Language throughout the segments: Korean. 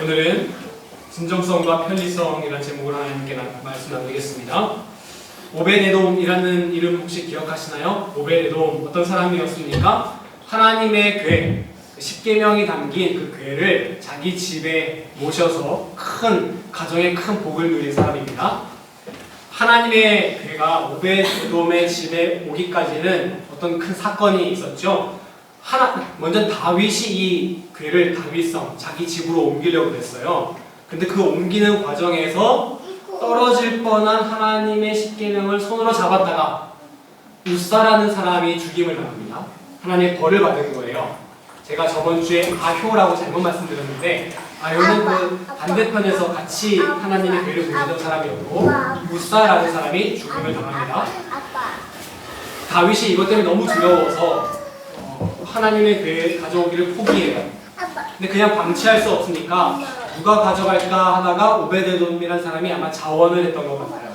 오늘은 진정성과 편리성이라는 제목으로 하나님께 말씀 나누겠습니다. 오벳에돔이라는 이름 혹시 기억하시나요? 오벳에돔 어떤 사람이었습니까? 하나님의 궤, 십계명이 담긴 그 궤를 자기 집에 모셔서 가정의 큰 복을 누린 사람입니다. 하나님의 궤가 오벳에돔의 집에 오기까지는 어떤 큰 사건이 있었죠. 먼저 다윗이 이 궤를 다윗성 자기 집으로 옮기려고 했어요. 근데 그 옮기는 과정에서 떨어질 뻔한 하나님의 십계명을 손으로 잡았다가 우사라는 사람이 죽임을 당합니다. 하나님의 벌을 받은 거예요. 제가 저번 주에 아효라고 잘못 말씀드렸는데 아효는 그 반대편에서 같이 하나님의 궤를 옮기던 사람이었고 우사라는 사람이 죽임을 당합니다. 다윗이 이것 때문에 너무 두려워서 하나님의 궤 가져오기를 포기해요. 근데 그냥 방치할 수 없으니까 누가 가져갈까 하다가 오벳에돔이라는 사람이 아마 자원을 했던 것 같아요.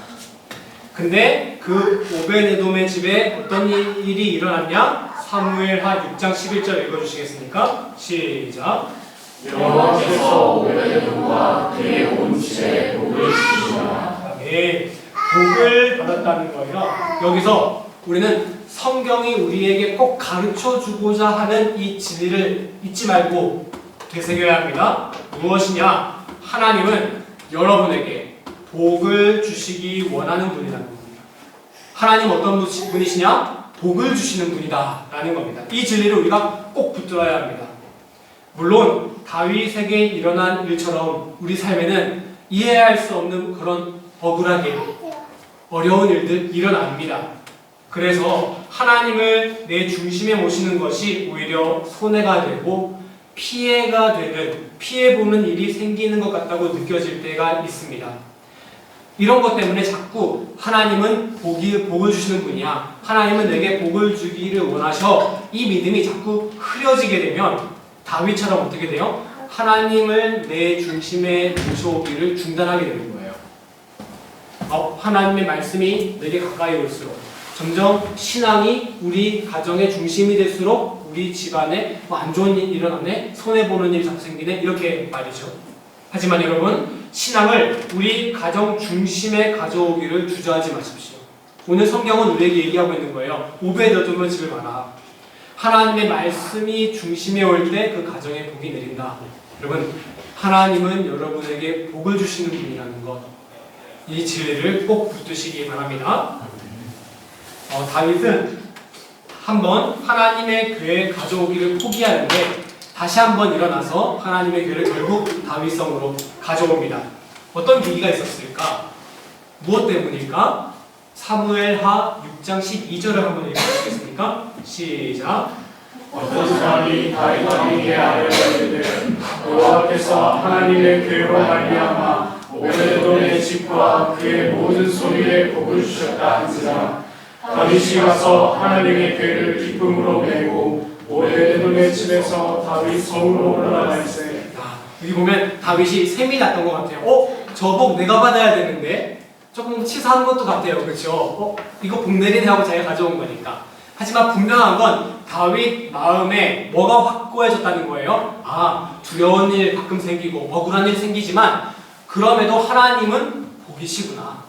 근데 그 오벳에돔의 집에 어떤 일이 일어났냐? 사무엘하 6장 11절 읽어주시겠습니까? 시작. 여호와께서 오벳에돔과 그의 온 집에 복을 주시니라. 네, 복을 받았다는 거예요. 여기서 우리는 성경이 우리에게 꼭 가르쳐주고자 하는 이 진리를 잊지 말고 되새겨야 합니다. 무엇이냐? 하나님은 여러분에게 복을 주시기 원하는 분이라는 겁니다. 하나님 어떤 분이시냐? 복을 주시는 분이다 라는 겁니다. 이 진리를 우리가 꼭 붙들어야 합니다. 물론 다윗에게 일어난 일처럼 우리 삶에는 이해할 수 없는 그런 억울하게 어려운 일들 일어납니다. 그래서 하나님을 내 중심에 모시는 것이 오히려 손해가 되고 피해가 되는, 피해보는 일이 생기는 것 같다고 느껴질 때가 있습니다. 이런 것 때문에 자꾸 하나님은 복을 주시는 분이야, 하나님은 내게 복을 주기를 원하셔, 이 믿음이 자꾸 흐려지게 되면 다윗처럼 어떻게 돼요? 하나님을 내 중심에 모셔오기를 중단하게 되는 거예요. 하나님의 말씀이 내게 가까이 올수록 점점 신앙이 우리 가정의 중심이 될수록 우리 집안에 안 좋은 일이 일어나네, 손해보는 일이 자꾸 생기네, 이렇게 말이죠. 하지만 여러분, 신앙을 우리 가정 중심에 가져오기를 주저하지 마십시오. 오늘 성경은 우리에게 얘기하고 있는 거예요. 오벳에돔의 집을 봐라. 하나님의 말씀이 중심에 올 때 그 가정에 복이 내린다. 여러분, 하나님은 여러분에게 복을 주시는 분이라는 것, 이 진리를 꼭 붙드시기 바랍니다. 다윗은 한번 하나님의 궤 가져오기를 포기하는데 다시 한번 일어나서 하나님의 궤를 결국 다윗성으로 가져옵니다. 어떤 계기가 있었을까? 무엇 때문일까? 사무엘하 6장 12절을 한번 읽어주시겠습니까? 시작. 어떤 사람이 다윗에게 아뢰되 여호와께서 하나님의 궤로 말미암아 오벳에돔의 집과 그의 모든 소유에 복을 주셨다 한지라. 다윗이 가서 하나님의 궤를 기쁨으로 메고 오벳에돔의 집에서 다윗 성으로 올라갈세. 여기 보면 다윗이 셈이 났던 것 같아요. 저 복 내가 받아야 되는데 조금 치사한 것도 같아요. 그렇죠? 이거 복 내리네 하고 자기가 가져온 거니까. 하지만 분명한 건 다윗 마음에 뭐가 확고해졌다는 거예요. 두려운 일 가끔 생기고 억울한 일 생기지만 그럼에도 하나님은 복이시구나.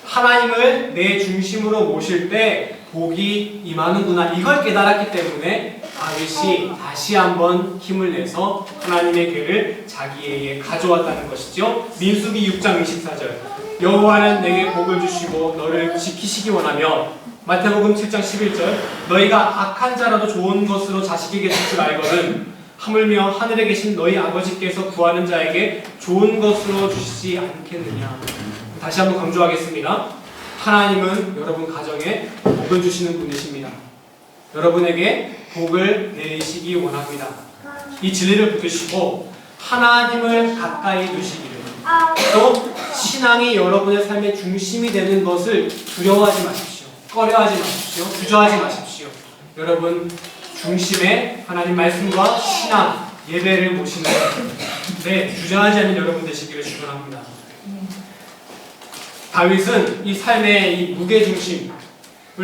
하나님을 내 중심으로 모실 때 복이 임하는구나, 이걸 깨달았기 때문에 다윗이 다시 한번 힘을 내서 하나님의 궤를 자기에게 가져왔다는 것이죠. 민수기 6장 24절. 여호와는 내게 복을 주시고 너를 지키시기 원하며, 마태복음 7장 11절. 너희가 악한 자라도 좋은 것으로 자식에게 줄 줄 알거든 하물며 하늘에 계신 너희 아버지께서 구하는 자에게 좋은 것으로 주시지 않겠느냐. 다시 한번 강조하겠습니다. 하나님은 여러분 가정에 복을 주시는 분이십니다. 여러분에게 복을 내리시기 원합니다. 이 진리를 붙드시고 하나님을 가까이 두시기를, 또 신앙이 여러분의 삶의 중심이 되는 것을 두려워하지 마십시오. 꺼려하지 마십시오. 주저하지 마십시오. 여러분 중심에 하나님 말씀과 신앙, 예배를 모시는 주저하지 않는 여러분 되시기를 축원합니다. 다윗은 이 삶의 이 무게중심을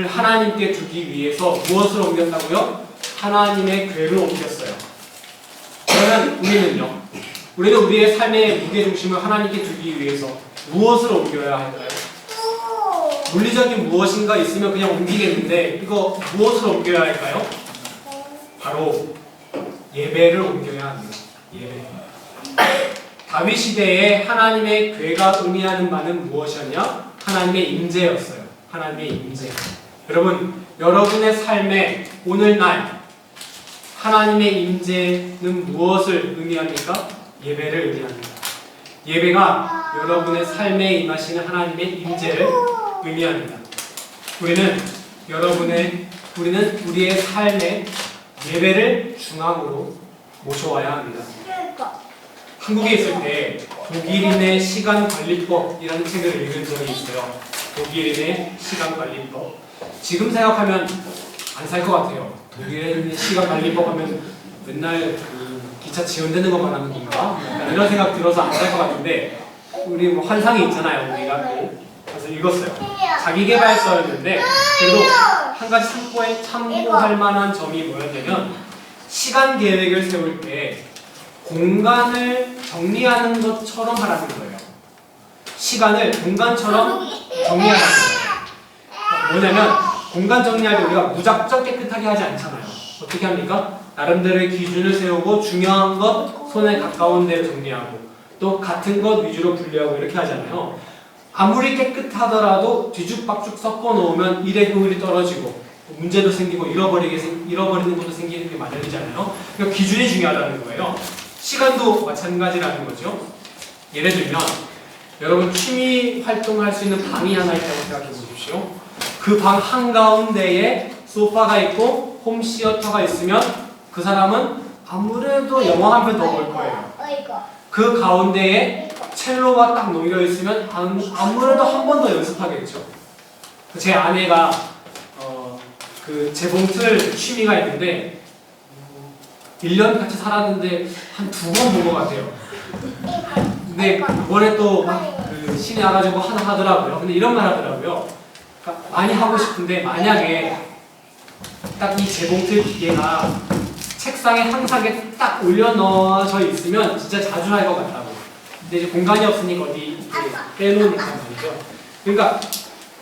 하나님께 두기 위해서 무엇을 옮겼다고요? 하나님의 궤를 옮겼어요. 그러면 우리는요? 우리는 우리의 삶의 무게중심을 하나님께 두기 위해서 무엇을 옮겨야 할까요? 물리적인 무엇인가 있으면 그냥 옮기겠는데 이거 무엇을 옮겨야 할까요? 바로 예배를 옮겨야 합니다. 예배. 다윗 시대에 하나님의 괴가 의미하는 바는 무엇이었냐? 하나님의 임재였어요. 하나님의 임재. 여러분, 여러분의 삶에 오늘날 하나님의 임재는 무엇을 의미합니까? 예배를 의미합니다. 예배가 여러분의 삶에 임하시는 하나님의 임재를 의미합니다. 우리는 우리의 삶에 예배를 중앙으로 모셔와야 합니다. 한국에 있을 때 독일인의 시간관리법이라는 책을 읽은 적이 있어요. 독일인의 시간관리법. 지금 생각하면 안 살 것 같아요. 독일인의 시간관리법 하면 맨날 그 기차 지연되는 것만 하는 건가? 이런 생각 들어서 안 살 것 같은데 우리 뭐 환상이 있잖아요. 우리가 그래서 읽었어요. 자기계발서였는데 그래도 한 가지 참고할 만한 점이 뭐였냐면 시간 계획을 세울 때 공간을 정리하는 것처럼 하라는 거예요. 시간을 공간처럼 정리하라는 거예요. 뭐냐면 공간 정리할 때 우리가 무작정 깨끗하게 하지 않잖아요. 어떻게 합니까? 나름대로의 기준을 세우고 중요한 것 손에 가까운 데를 정리하고 또 같은 것 위주로 분류하고 이렇게 하잖아요. 아무리 깨끗하더라도 뒤죽박죽 섞어 놓으면 일의 효율이 떨어지고 문제도 생기고 잃어버리는 것도 생기는 게 마련이잖아요. 그러니까 기준이 중요하다는 거예요. 시간도 마찬가지라는 거죠. 예를 들면 여러분 취미 활동을 할 수 있는 방이 하나 있다고 생각해 보십시오. 그 방 한가운데에 소파가 있고 홈시어터가 있으면 그 사람은 아무래도 영화 한 편 더 볼 거예요. 그 가운데에 첼로가 딱 놓여 있으면 아무래도 한 번 더 연습하겠죠. 제 아내가 그 재봉틀 취미가 있는데 1년 같이 살았는데 한 2번 본 것 같아요. 근데 이번에 또 그 신이 와가지고 하나 하더라고요. 근데 이런 말 하더라고요. 그러니까 많이 하고 싶은데 만약에 딱 이 재봉틀 기계가 책상에 항상 딱 올려놓아져 있으면 진짜 자주 할 것 같다고. 근데 이제 공간이 없으니까 어디 빼놓으니까 말이죠. 그러니까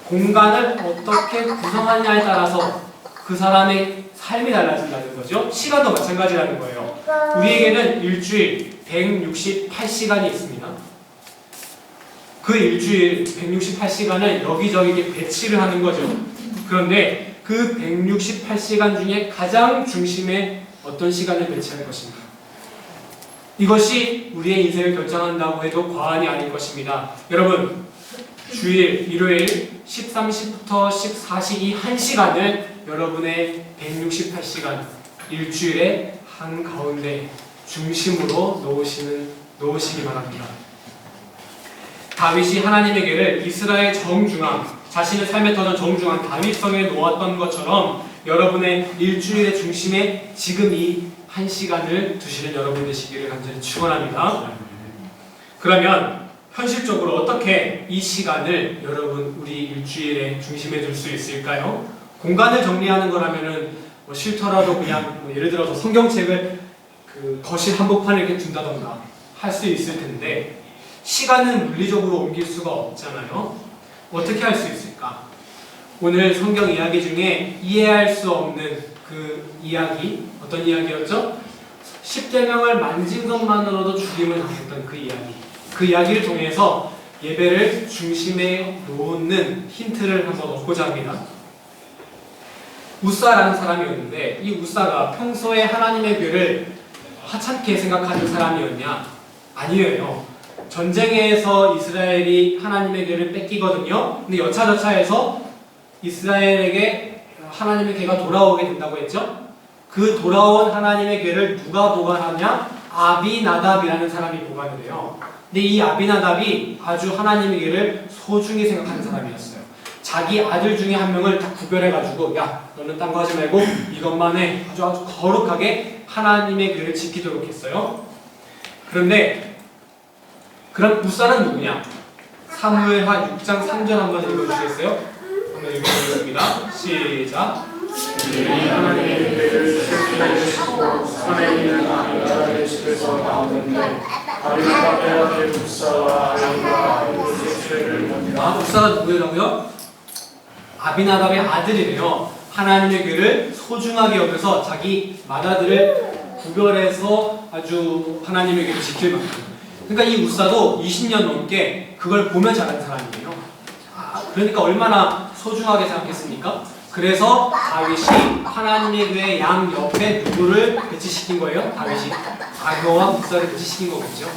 공간을 어떻게 구성하느냐에 따라서 그 사람의 삶이 달라진다는 거죠. 시간도 마찬가지라는 거예요. 우리에게는 일주일 168시간이 있습니다. 그 일주일 168시간을 여기저기 배치를 하는 거죠. 그런데 그 168시간 중에 가장 중심에 어떤 시간을 배치할 것인가? 이것이 우리의 인생을 결정한다고 해도 과언이 아닐 것입니다. 여러분, 주일, 일요일 13시부터 14시 이 1시간을 여러분의 168시간 일주일의 한가운데 중심으로 놓으시기 바랍니다. 다윗이 하나님에게를 이스라엘 정중앙, 자신의 삶의 터전 정중앙 다윗성에 놓았던 것처럼 여러분의 일주일의 중심에 지금 이 1시간을 두시는 여러분 되시기를 간절히 축원합니다. 그러면 현실적으로 어떻게 이 시간을 여러분 우리 일주일의 중심에 둘 수 있을까요? 공간을 정리하는 거라면은 뭐 싫더라도 그냥 뭐 예를 들어서 성경책을 그 거실 한복판에 이렇게 둔다던가 할 수 있을 텐데 시간은 물리적으로 옮길 수가 없잖아요. 어떻게 할 수 있을까? 오늘 성경 이야기 중에 이해할 수 없는 그 이야기, 어떤 이야기였죠? 10계명을 만진 것만으로도 죽임을 당했던 그 이야기. 그 이야기를 통해서 예배를 중심에 놓는 힌트를 한번 얻고자 합니다. 우사라는 사람이었는데 이 우사가 평소에 하나님의 괴를 하찮게 생각하는 사람이었냐? 아니에요. 전쟁에서 이스라엘이 하나님의 괴를 뺏기거든요. 근데 여차저차해서 이스라엘에게 하나님의 괴가 돌아오게 된다고 했죠. 그 돌아온 하나님의 괴를 누가 보관하냐? 아비나답이라는 사람이 보관을 해요. 근데 이 아비나답이 아주 하나님의 괴를 소중히 생각하는 사람이었어요. 자기 아들 중에 한 명을 딱 구별해가지고 야 너는 딴 거 하지 말고 이것만 해. 아주 거룩하게 하나님의 괴를 지키도록 했어요. 그런데 그럼 우사는 누구냐? 사무엘하 6장 3절 한번 읽어주시겠어요? 한번 읽어보겠습니다. 시작. 하나님의 괴를 슬프게 하시고 산에 있는 아비나답의 집에서 나오는데 아비나답의 목사와 아이와 모세스를 보니라. 목사가 누구라고요? 아비나답의 아들이래요. 하나님의 교회를 소중하게 여겨서 자기 맏아들을 구별해서 아주 하나님의 교회를 지킬 만큼. 그러니까 이 우사도 20년 넘게 그걸 보면 자란 사람이에요. 그러니까 얼마나 소중하게 생각했습니까? 그래서 다윗이 하나님의 교회 양 옆에 누구를 배치시킨 거예요? 다윗이 아교와 우사를 배치시킨 거겠죠.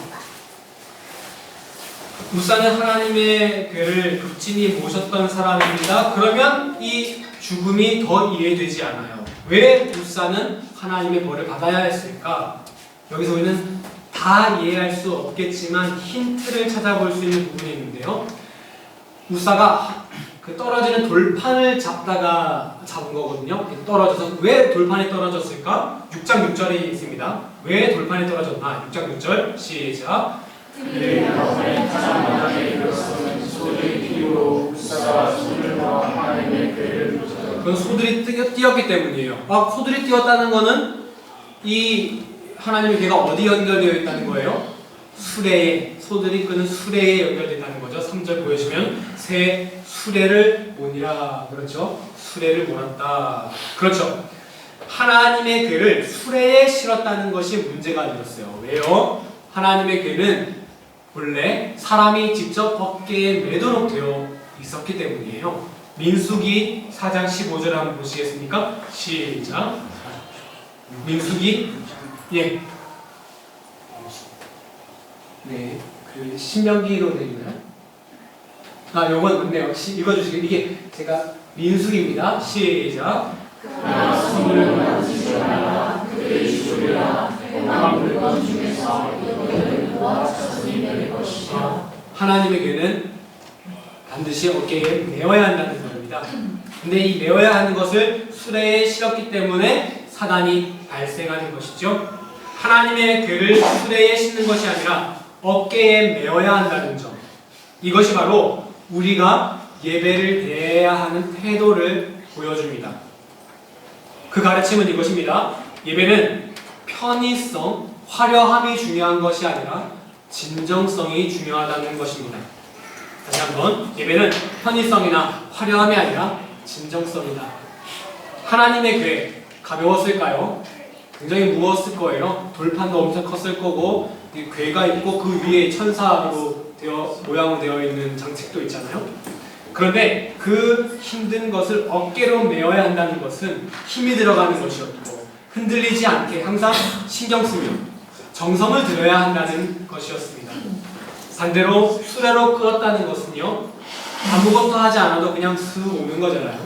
우사는 하나님의 교회를 극진히 모셨던 사람입니다. 그러면 이 죽음이 더 이해되지 않아요. 왜 우사는 하나님의 벌을 받아야 했을까? 여기서 우리는 다 이해할 수 없겠지만 힌트를 찾아볼 수 있는 부분이 있는데요. 우사가 그 떨어지는 돌판을 잡다가 잡은 거거든요. 떨어져서 왜 돌판에 떨어졌을까? 6장 6절에 있습니다. 왜 돌판에 떨어졌나? 6장 6절 시작. 그건 소들이 뛰었기 때문이에요. 소들이 뛰었다는 거는 이 하나님의 교회가 어디 연결되어 있다는 거예요? 수레에, 소들이 끄는 수레에 연결된다는 거죠. 3절 보여주면 새 수레를 모니라. 그렇죠? 수레를 몰았다. 그렇죠? 하나님의 교회를 수레에 실었다는 것이 문제가 아니었어요. 왜요? 하나님의 교회는 본래 사람이 직접 어깨에 매도록 되어 있었기 때문이에요. 민수기 4장 15절 한번 보시겠습니까? 시작. 민수기 예. 네. 그 신명기로 되어 있나요? 요건 맞네요. 읽어주시겠어요? 이게 제가 민수기입니다. 시작. 하나님의 교회는 반드시 어깨에 메어야 한다는 겁니다. 근데 이 메어야 하는 것을 수레에 실었기 때문에 사단이 발생하는 것이죠. 하나님의 교회를 수레에 싣는 것이 아니라 어깨에 메어야 한다는 점. 이것이 바로 우리가 예배를 대해야 하는 태도를 보여줍니다. 그 가르침은 이것입니다. 예배는 편의성, 화려함이 중요한 것이 아니라 진정성이 중요하다는 것입니다. 다시 한번, 예배는 편의성이나 화려함이 아니라 진정성이다. 하나님의 교회 가벼웠을까요? 굉장히 무거웠을 거예요. 돌판도 엄청 컸을 거고 궤가 있고 그 위에 천사로 모양으로 되어 있는 장식도 있잖아요. 그런데 그 힘든 것을 어깨로 메어야 한다는 것은 힘이 들어가는 것이었고 흔들리지 않게 항상 신경 쓰며 정성을 들여야 한다는 것이었습니다. 반대로 수레로 끌었다는 것은요, 아무것도 하지 않아도 그냥 슥 오는 거잖아요.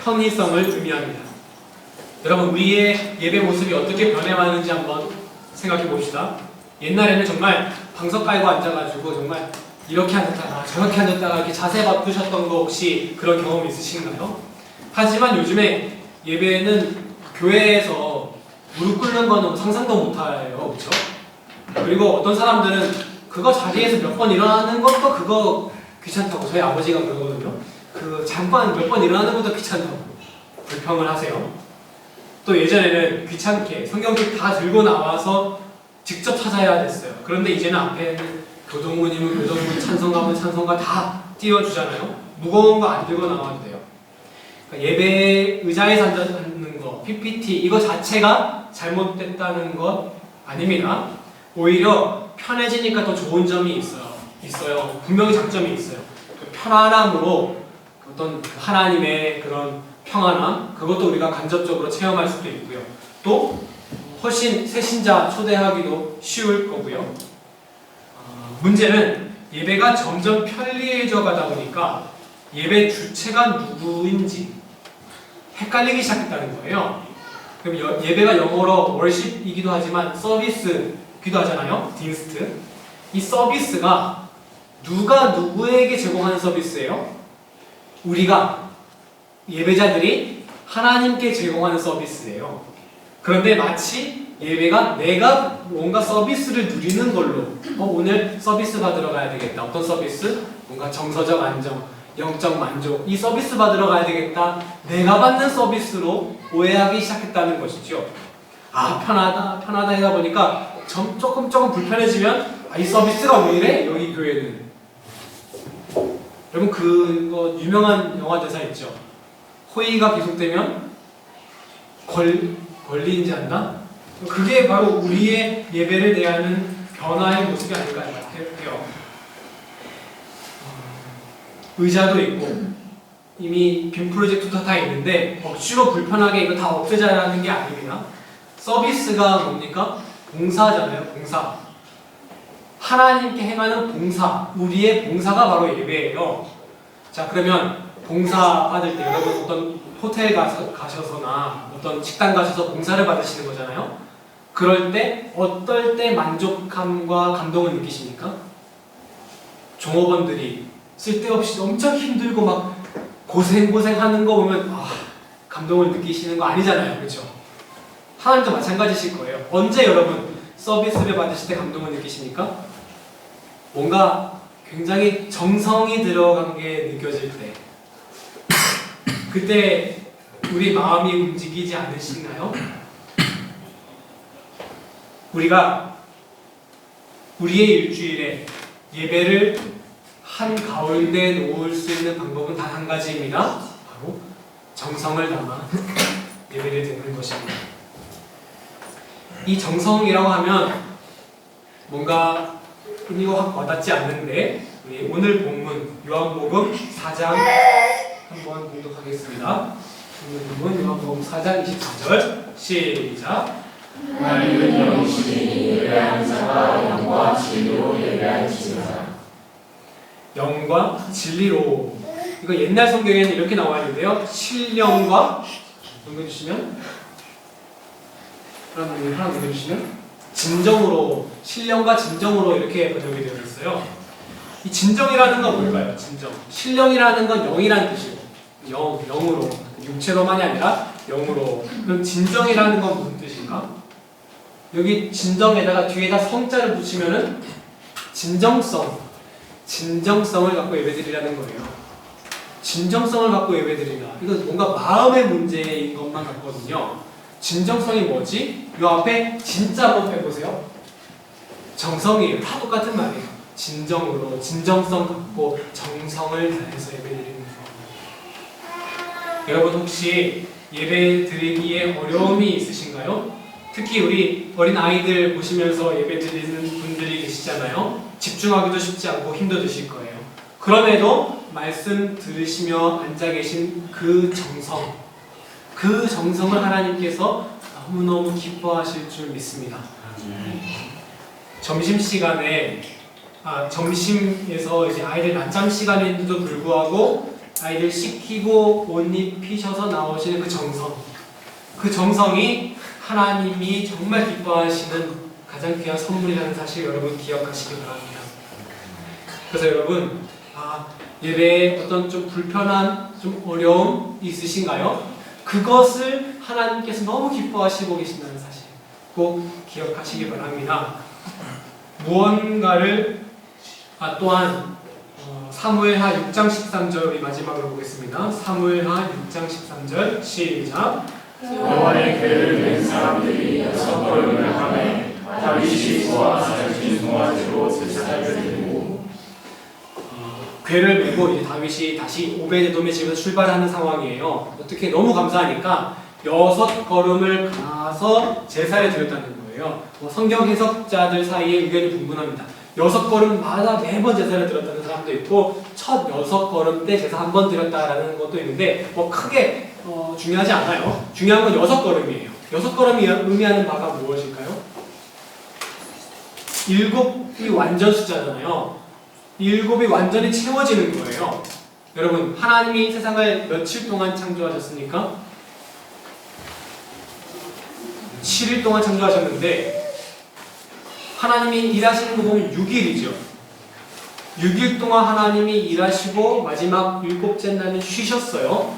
편의성을 의미합니다. 여러분, 우리의 예배 모습이 어떻게 변해왔는지 한번 생각해 봅시다. 옛날에는 정말 방석 깔고 앉아가지고 정말 이렇게 앉았다가 저렇게 앉았다가 이렇게 자세 바꾸셨던 거 혹시 그런 경험 있으신가요? 하지만 요즘에 예배는 교회에서 무릎 꿇는 거는 상상도 못해요. 그렇죠? 그리고 어떤 사람들은 그거 자리에서 몇 번 일어나는 것도 그거 귀찮다고, 저희 아버지가 그러거든요. 그 잠깐 몇 번 일어나는 것도 귀찮다고 불평을 하세요. 또 예전에는 귀찮게 성경책 다 들고 나와서 직접 찾아야 됐어요. 그런데 이제는 앞에는 교동문이면 교동문, 찬송가면 찬송가 다 띄워주잖아요. 무거운 거 안 들고 나와도 돼요. 그러니까 예배 의자에서 앉는 거, PPT 이거 자체가 잘못됐다는 것 아닙니다. 오히려 편해지니까 더 좋은 점이 있어요. 분명히 장점이 있어요. 그 편안함으로 어떤 하나님의 그런 평안함, 그것도 우리가 간접적으로 체험할 수도 있고요. 또 훨씬 새신자 초대하기도 쉬울 거고요. 문제는 예배가 점점 편리해져 가다 보니까 예배 주체가 누구인지 헷갈리기 시작했다는 거예요. 그럼 예배가 영어로 월십이기도 하지만 서비스기도 하잖아요. 딘스트. 이 서비스가 누가 누구에게 제공하는 서비스예요? 우리가 예배자들이 하나님께 제공하는 서비스예요. 그런데 마치 예배가 내가 뭔가 서비스를 누리는 걸로 오늘 서비스 받으러 가야 되겠다. 어떤 서비스? 뭔가 정서적 안정, 영적 만족, 이 서비스 받으러 가야 되겠다. 내가 받는 서비스로 오해하기 시작했다는 것이죠. 편하다 하다 보니까 조금 불편해지면 이 서비스가 왜 이래? 여기 교회는. 여러분 그거 유명한 영화 대사 있죠. 호의가 계속되면 권리인지 않나? 그게 바로 우리의 예배를 대하는 변화의 모습이 아닐까 해요. 의자도 있고 이미 빔 프로젝터도 다 있는데 억지로 불편하게 이거 다 없애자라는 게 아닙니다. 서비스가 뭡니까? 봉사잖아요. 봉사. 하나님께 행하는 봉사. 우리의 봉사가 바로 예배예요. 자, 그러면 봉사 받을 때 여러분 어떤 호텔 가셔서나 어떤 식당 가셔서 봉사를 받으시는 거잖아요. 그럴 때 어떨 때 만족감과 감동을 느끼십니까? 종업원들이 쓸데없이 엄청 힘들고 막 고생하는 거 보면 감동을 느끼시는 거 아니잖아요. 그렇죠? 하나님도 마찬가지실 거예요. 언제 여러분 서비스를 받으실 때 감동을 느끼십니까? 뭔가 굉장히 정성이 들어간 게 느껴질 때, 그때 우리 마음이 움직이지 않으시나요? 우리가 우리의 일주일에 예배를 한 가운데 놓을 수 있는 방법은 단 한 가지입니다. 바로 정성을 담아 예배를 드리는 것입니다. 이 정성이라고 하면 뭔가 흔히고 확 와닿지 않는데 우리 오늘 본문 요한복음 4장 한번 봉독하겠습니다. 오늘 본문 요한복음 4장 24절 시작. 하나님은 영이시니 예배하는 자가 영과 진리로 예배할지니라. 영과 진리로. 이거 옛날 성경에는 이렇게 나와 있는데요. 신령과 넘겨주시면 하나 넘겨주시면 진정으로, 신령과 진정으로 이렇게 번역이 되어 있어요. 이 진정이라는 건 뭘까요? 진정. 신령이라는 건 영이라는 뜻이고 영으로, 육체로만이 아니라 영으로. 그럼 진정이라는 건 무슨 뜻인가? 여기 진정에다가 뒤에다 성자를 붙이면은 진정성을 갖고 예배드리라는 거예요. 진정성을 갖고 예배드리라. 이건 뭔가 마음의 문제인 것만 같거든요. 진정성이 뭐지? 이 앞에 진짜 한번 해보세요. 정성이에요. 다 똑같은 말이에요. 진정으로, 진정성 갖고 정성을 다해서 예배드리는 거. 여러분 혹시 예배 드리기에 어려움이 있으신가요? 특히 우리 어린 아이들 보시면서 예배 드리는 분들이 계시잖아요. 집중하기도 쉽지 않고 힘드실 거예요. 그럼에도 말씀 들으시며 앉아 계신 그 정성을 하나님께서 너무너무 기뻐하실 줄 믿습니다. 점심시간에 점심에서 이제 아이들 낮잠 시간인데도 불구하고 아이들 씻기고 옷 입히셔서 나오시는 그 정성이 하나님이 정말 기뻐하시는 가장 귀한 선물이라는 사실 여러분 기억하시기 바랍니다. 그래서 여러분 예배에 어떤 좀 불편한, 좀 어려움 있으신가요? 그것을 하나님께서 너무 기뻐하시고 계신다는 사실 꼭 기억하시기 바랍니다. 무언가를 또한 사무엘하 6장 13절 우리 마지막으로 보겠습니다. 사무엘하 6장 13절 시작. 여호와의 궤를 맨 사람들이 6걸음을 하매 다윗이 그와 사진 송아지로 제사를 드리고. 궤를 메고 이제 다윗이 다시 오베데돔의 집에서 출발하는 상황이에요. 어떻게 너무 감사하니까 6걸음을 가서 제사를 드렸다는 거예요. 성경 해석자들 사이에 의견이 분분합니다. 6걸음마다 매번 제사를 드렸다는 사람도 있고 첫 6걸음 때 제사 한 번 드렸다라는 것도 있는데 크게 중요하지 않아요. 중요한 건 6걸음이에요. 6걸음이 의미하는 바가 무엇일까요? 7이 완전 숫자잖아요. 7이 완전히 채워지는 거예요. 여러분, 하나님이 세상을 며칠 동안 창조하셨습니까? 7일 동안 창조하셨는데 하나님이 일하시는 거 보면 6일이죠. 6일 동안 하나님이 일하시고 마지막 7째 날은 쉬셨어요.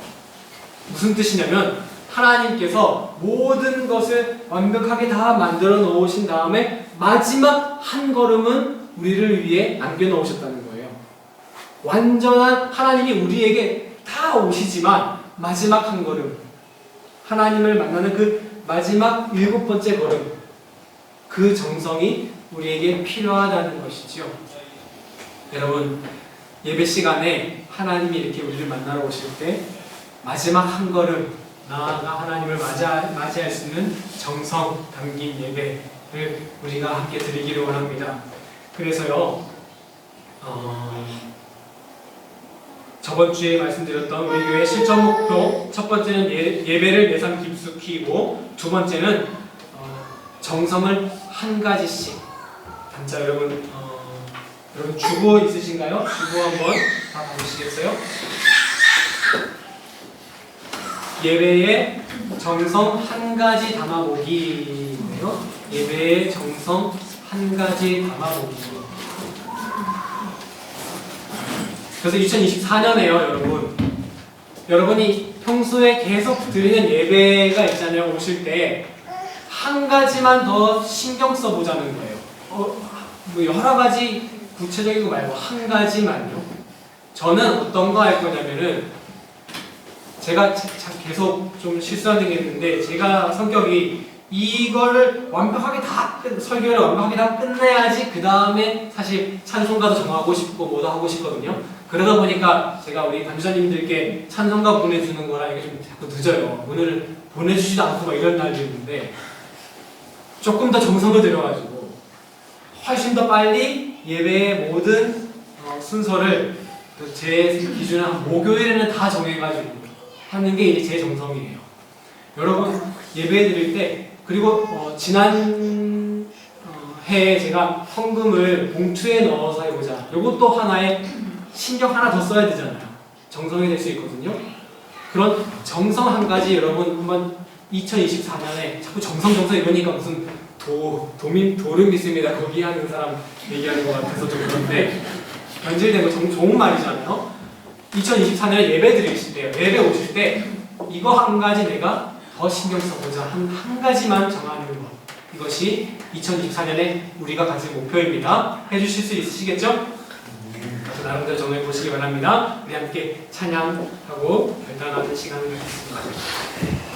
무슨 뜻이냐면 하나님께서 모든 것을 완벽하게 다 만들어 놓으신 다음에 마지막 한 걸음은 우리를 위해 남겨놓으셨다는 거예요. 완전한 하나님이 우리에게 다 오시지만 마지막 한 걸음, 하나님을 만나는 그 마지막 7번째 걸음, 그 정성이 우리에게 필요하다는 것이죠. 여러분, 예배 시간에 하나님이 이렇게 우리를 만나러 오실 때 마지막 한 걸음 나아가 하나님을 맞이할 수 있는 정성 담긴 예배를 우리가 함께 드리기를 원합니다. 그래서요, 저번 주에 말씀드렸던 우리 교회 실천 목표, 첫 번째는 예배를 매상 깊숙이고, 두 번째는 정성을 한 가지씩. 단자 여러분 주보 있으신가요? 주보 한번 다 봐주시겠어요? 예배의 정성 한 가지 담아보기인데요. 예배의 정성 한 가지 담아보기. 그래서 2024년에요, 여러분이 평소에 계속 드리는 예배가 있잖아요. 오실 때 한 가지만 더 신경 써보자는 거예요. 뭐 여러 가지 구체적인 거 말고 한 가지만요. 저는 어떤 거 할 거냐면은, 제가 계속 좀 실수하는 게 있는데, 제가 성격이 이거를 완벽하게 설교를 완벽하게 다 끝내야지 그 다음에 사실 찬송가도 정하고 싶고 뭐도 하고 싶거든요. 그러다 보니까 제가 우리 담주사님들께 찬송가 보내주는 거랑 이게 좀 자꾸 늦어요. 오늘 보내주지도 않고 막 이런 날도 있는데, 조금 더 정성을 들여가지고 훨씬 더 빨리 예배의 모든 순서를 제 기준은 한 목요일에는 다 정해가지고 하는 게 이제 제 정성이에요. 여러분, 예배 드릴 때, 그리고 지난 해에 제가 헌금을 봉투에 넣어서 해보자. 이것도 하나의 신경 하나 더 써야 되잖아요. 정성이 될 수 있거든요. 그런 정성 한 가지 여러분 한번 2024년에 자꾸 정성 이러니까 무슨 도름 믿습니다. 거기 하는 사람 얘기하는 것 같아서 좀 그런데, 변질된 거 좋은 말이잖아요. 2024년에 예배 드리실 때요, 예배 오실 때 이거 한 가지 내가 더 신경 써보자. 한 가지만 정하는 것. 이것이 2024년에 우리가 가진 목표입니다. 해주실 수 있으시겠죠? 그래서 나름대로 정해보시기 바랍니다. 우리 함께 찬양하고 결단하는 시간을 갖겠습니다.